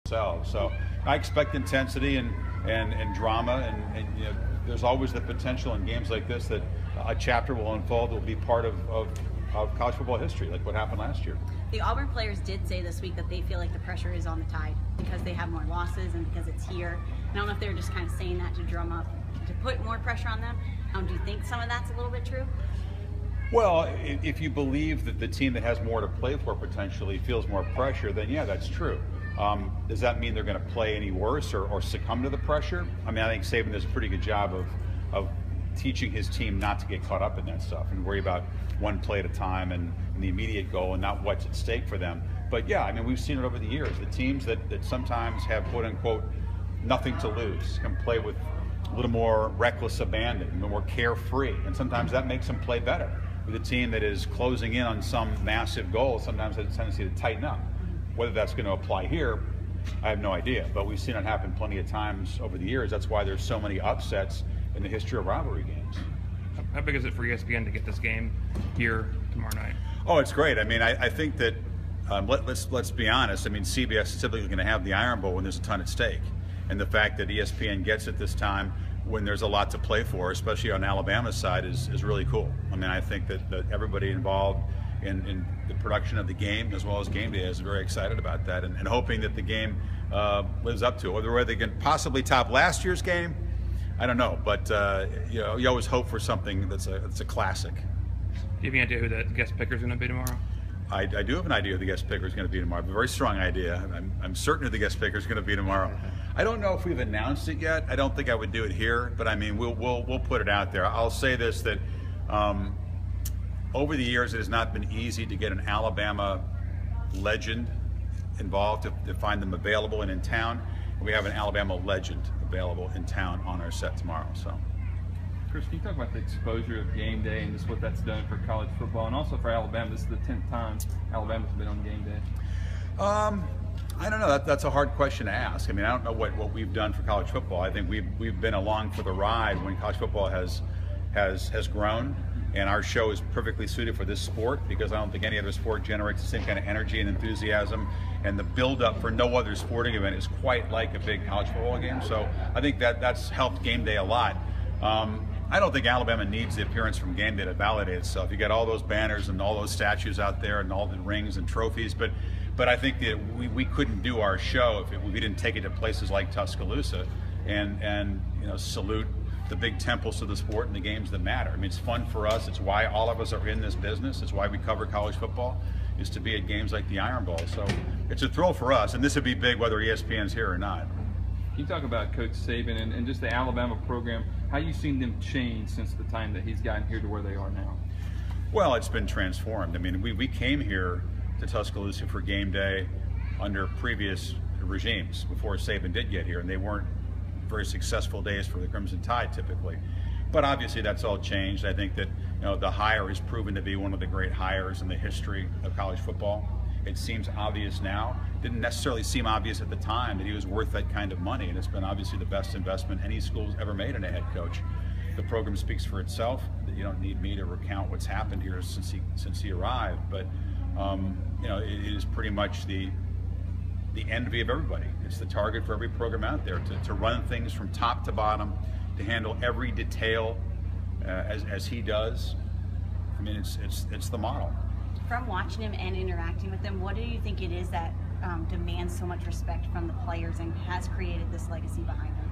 So I expect intensity and drama, and there's always the potential in games like this that a chapter will unfold that will be part of college football history, like what happened last year. The Auburn players did say this week that they feel like the pressure is on the Tide because they have more losses and because it's here. I don't know if they're just kind of saying that to drum up, to put more pressure on them. Do you think some of that's a little bit true? Well, if you believe that the team that has more to play for potentially feels more pressure, then yeah, that's true. Does that mean they're going to play any worse or succumb to the pressure? I mean, I think Saban does a pretty good job of teaching his team not to get caught up in that stuff and worry about one play at a time and the immediate goal and not what's at stake for them. But yeah, I mean, we've seen it over the years. The teams that sometimes have quote unquote nothing to lose can play with a little more reckless abandon, a little more carefree, and sometimes that makes them play better. With a team that is closing in on some massive goal, sometimes has a tendency to tighten up. Whether that's going to apply here, I have no idea, but we've seen it happen plenty of times over the years. That's why there's so many upsets in the history of rivalry games. How big is it for ESPN to get this game here tomorrow night? Oh, it's great. I mean, I think that let's be honest. I mean, CBS is typically going to have the Iron Bowl when there's a ton at stake, and the fact that ESPN gets it this time when there's a lot to play for, especially on Alabama's side, is really cool. I mean, I think that everybody involved in the production of the game as well as game day is very excited about that and hoping that the game lives up to it. Whether they can possibly top last year's game, I don't know, but you always hope for something that's a classic. Do you have any idea who the guest picker is going to be tomorrow? I do have an idea who the guest picker is going to be tomorrow. I have a very strong idea. I'm certain who the guest picker is going to be tomorrow. I don't know if we've announced it yet. I don't think I would do it here, but I mean, we'll put it out there. I'll say this, that over the years, it has not been easy to get an Alabama legend involved, to find them available and in town. We have an Alabama legend available in town on our set tomorrow. So, Chris, can you talk about the exposure of game day and just what that's done for college football and also for Alabama? This is the 10th time Alabama's been on game day. I don't know. That's a hard question to ask. I mean, I don't know what we've done for college football. I think we've been along for the ride when college football has grown. And our show is perfectly suited for this sport because I don't think any other sport generates the same kind of energy and enthusiasm, and the build-up for no other sporting event is quite like a big college football game. So I think that's helped game day a lot. I don't think Alabama needs the appearance from game day to validate itself. You got all those banners and all those statues out there and all the rings and trophies, but I think that we couldn't do our show if we didn't take it to places like Tuscaloosa and salute the big temples of the sport and the games that matter. I mean, it's fun for us. It's why all of us are in this business. It's why we cover college football, is to be at games like the Iron Bowl. So it's a thrill for us, and this would be big whether ESPN's here or not. Can you talk about Coach Saban and just the Alabama program, how you've seen them change since the time that he's gotten here to where they are now? Well, it's been transformed. I mean, we came here to Tuscaloosa for game day under previous regimes before Saban did get here, and they weren't very successful days for the Crimson Tide typically. But obviously that's all changed. I think that the hire has proven to be one of the great hires in the history of college football. It seems obvious now. Didn't necessarily seem obvious at the time that he was worth that kind of money, and it's been obviously the best investment any school's ever made in a head coach. The program speaks for itself. You don't need me to recount what's happened here since he arrived, but it is pretty much the envy of everybody. It's the target for every program out there to run things from top to bottom, to handle every detail as he does. I mean, it's the model. From watching him and interacting with them, what do you think it is that demands so much respect from the players and has created this legacy behind him?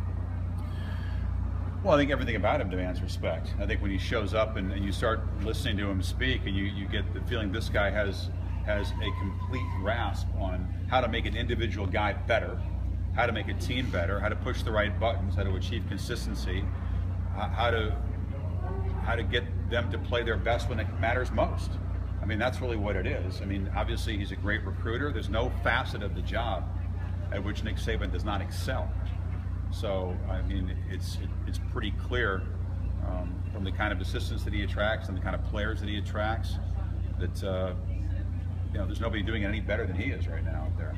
Well, I think everything about him demands respect. I think when he shows up and you start listening to him speak, and you get the feeling this guy has a complete grasp on how to make an individual guy better, how to make a team better, how to push the right buttons, how to achieve consistency, how to get them to play their best when it matters most. I mean, that's really what it is. I mean, obviously he's a great recruiter. There's no facet of the job at which Nick Saban does not excel. So, I mean, it's pretty clear from the kind of assistants that he attracts and the kind of players that he attracts that there's nobody doing it any better than he is right now out there.